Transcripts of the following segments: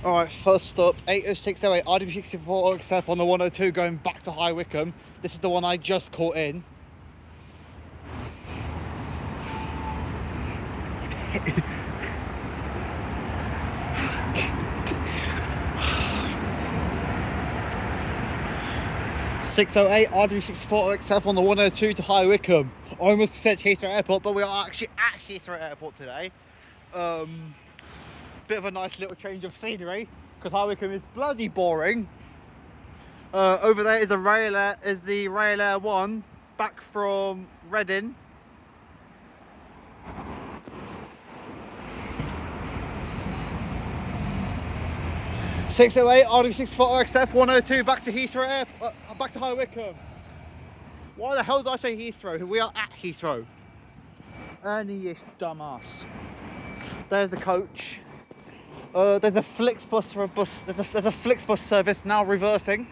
Alright, first up, 80608 RW64 except on the 102 going back to High Wycombe. This is the one I just caught in. (608) RW64 except on the 102 to High Wycombe. I almost said Heathrow Airport, but we are actually at Heathrow Airport today. Bit of a nice little change of scenery because High Wycombe is bloody boring. Over there is the Rail Air 1 back from Reading. (608) RW64 XF 102 back to Heathrow Airport, back to High Wycombe. Why the hell did I say Heathrow? We are at Heathrow. Ernie, dumbass. There's the coach. There's a Flixbus for a bus. There's a Flixbus service now reversing.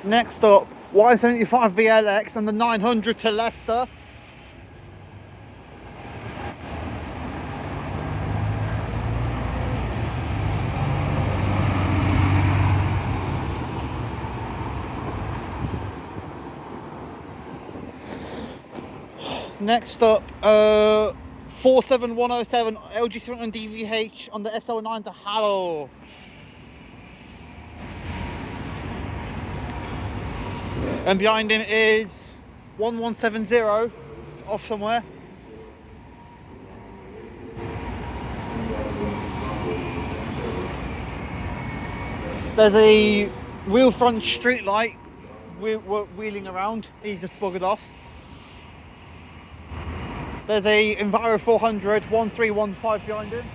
Next up, Y75 VLX and the 900 to Leicester. Next up, 47107 LG71 DVH on the SL9 to Harrow. And behind him is 1170 off somewhere. There's a wheel front street light wheeling around. He's just buggered off. There's a Enviro 400 1315 behind him.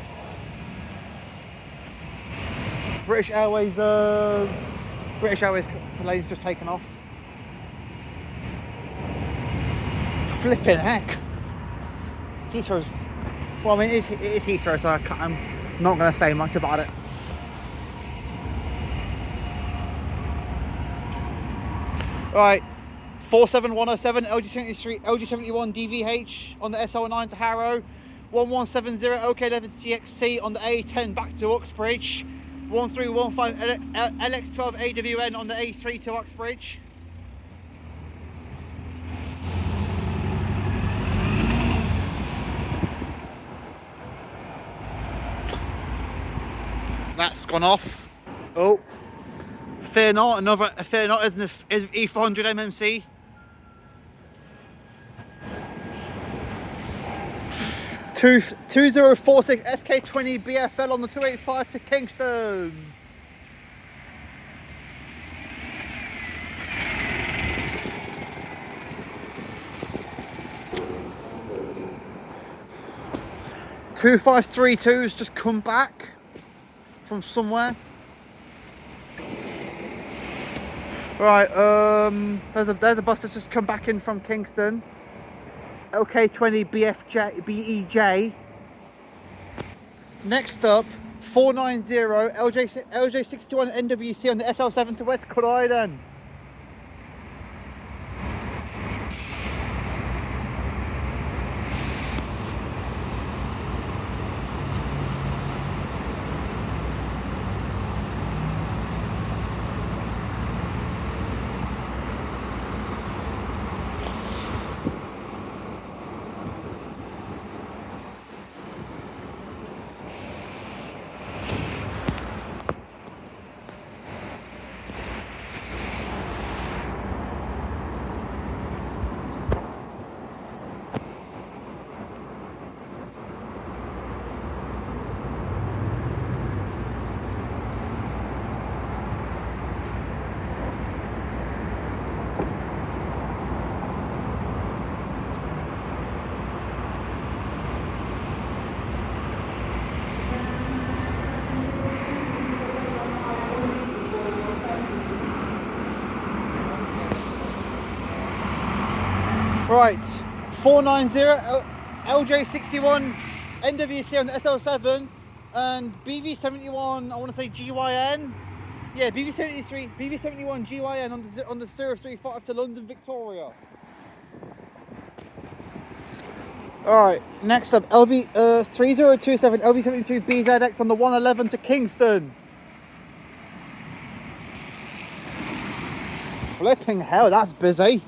British Airways plane's just taken off. Flipping heck. Heathrow's, well, I mean, it is Heathrow, so I'm not going to say much about it. Right, 47107 LG71 DVH on the SL9 to Harrow, 1170 OK11CXC on the A10 back to Uxbridge, 1315 LX12 AWN on the A3 to Uxbridge. That's gone off. Oh, fear not, fear not is E400 MMC. Two 2046 SK20 BFL on the 285 to Kingston. Two 532's just come back from somewhere. Right, there's a bus that's just come back in from Kingston. LK20 BEJ. Next up, 490 LJ61 NWC on the SL7 to West Croydon. Right, 490 LJ61 NWC on the SL7 And BV71, I want to say GYN. Yeah, BV71 GYN on the 035 to London Victoria. Alright, next up, LV 3027 LV72 BZX on the 111 to Kingston. Flipping hell, that's busy.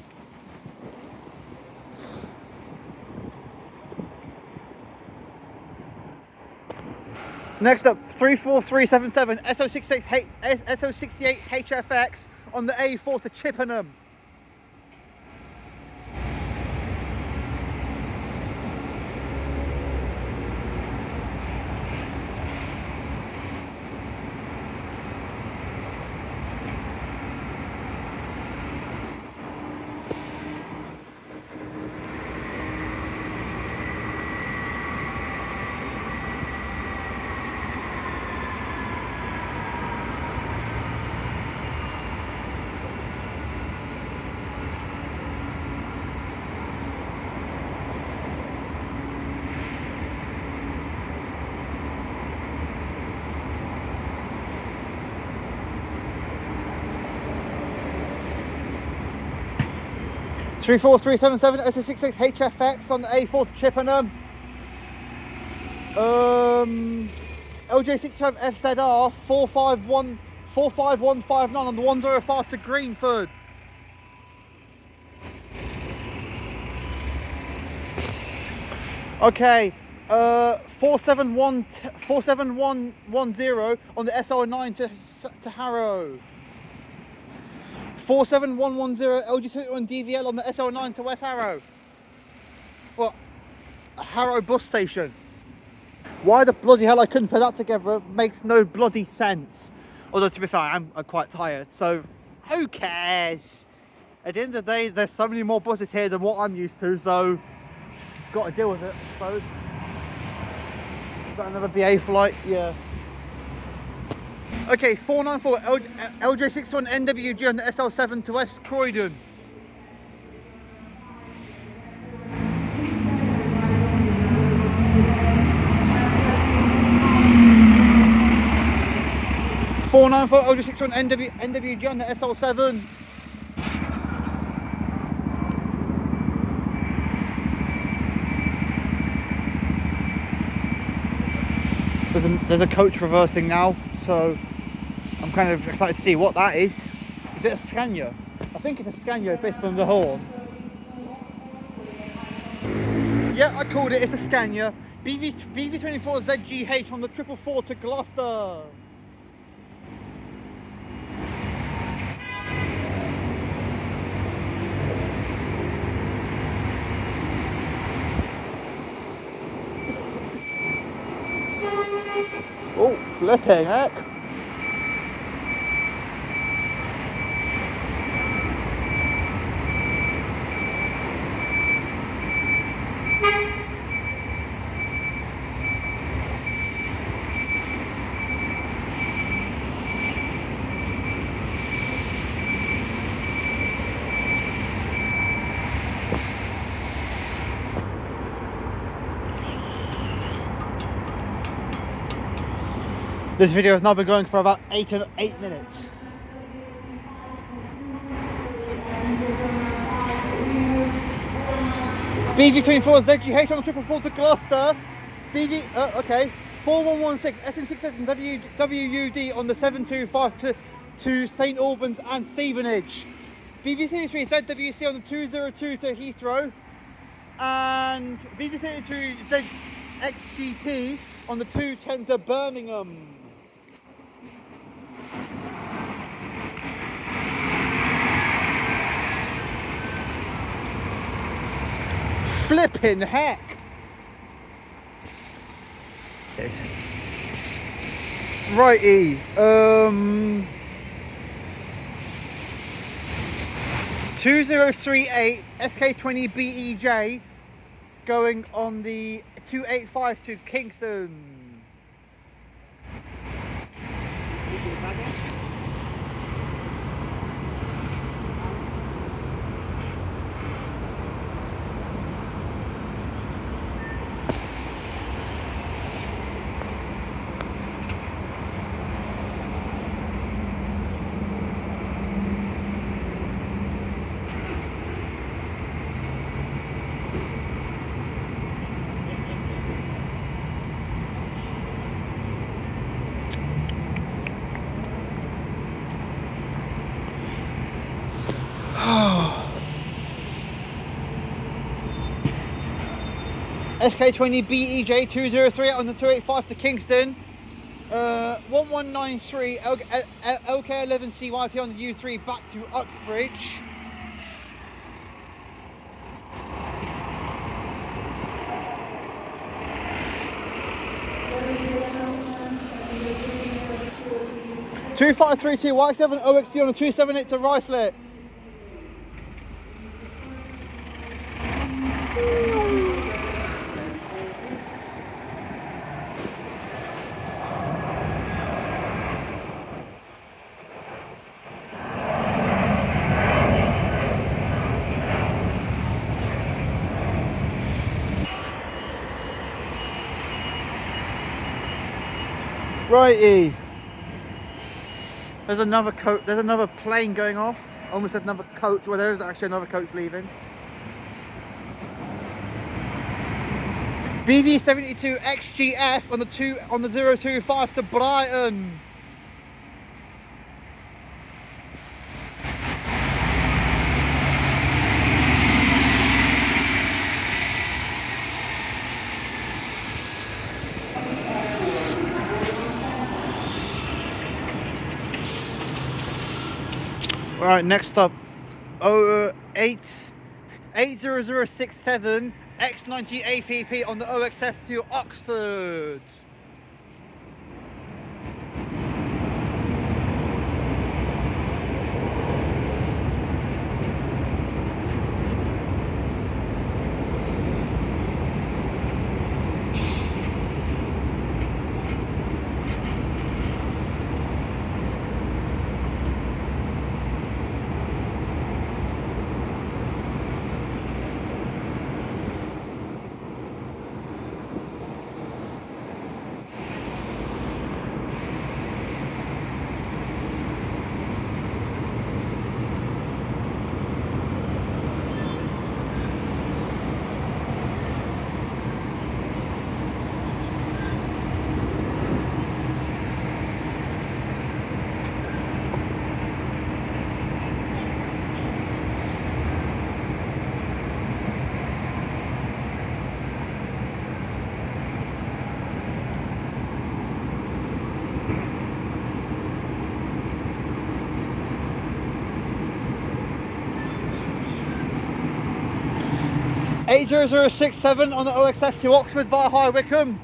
Next up, 34377 SO68 HFX on the A4 to Chippenham. Three four three seven seven SO66 HFX on the A4 to Chippenham. LJ65 FZR 45159 on the 105 to Greenford. Okay, 47110 on the SR9 to Harrow. 47110 LG71 DVL on the SL9 to West Harrow. What? Harrow bus station. Why the bloody hell I couldn't put that together makes no bloody sense. Although to be fair, I'm quite tired, so who cares? At the end of the day, there's so many more buses here than what I'm used to, so got to deal with it, I suppose. Is that another BA flight? Yeah. Okay, 494 LJ61 NWG on the SL7 to West Croydon. LJ61 NWG on the SL7. There's a coach reversing now, so I'm kind of excited to see what that is. Is it a Scania? I think it's a Scania based on the horn. Yeah, I called it. It's a Scania. BV24 ZGH on the 444 to Gloucester. Oh, flipping heck. This video has now been going for about 8 minutes. BV24 ZGH on the 444 to Gloucester. Okay. 4116 SN67 WUD on the 725 to St Albans and Stevenage. BV33 ZWC on the 202 to Heathrow. And BV33 ZXGT on the 210 to Birmingham. Flipping heck! Yes. Righty. 2038 SK20 BEJ going on the 285 to Kingston. SK20 BEJ 203 on the 285 to Kingston. 1193 LK11 CYP on the U3 back to Uxbridge. Two 532 Y7 OXP on the 278 to Ricelet. Righty. There's another coach. There's another plane going off. Almost said another coach. Well, there is actually another coach leaving. BV72 XGF on the 025 to Brighton. Right, next up, 80067 X90 APP on the OXF to Oxford. Eight 80067 on the OXF to Oxford via High Wycombe.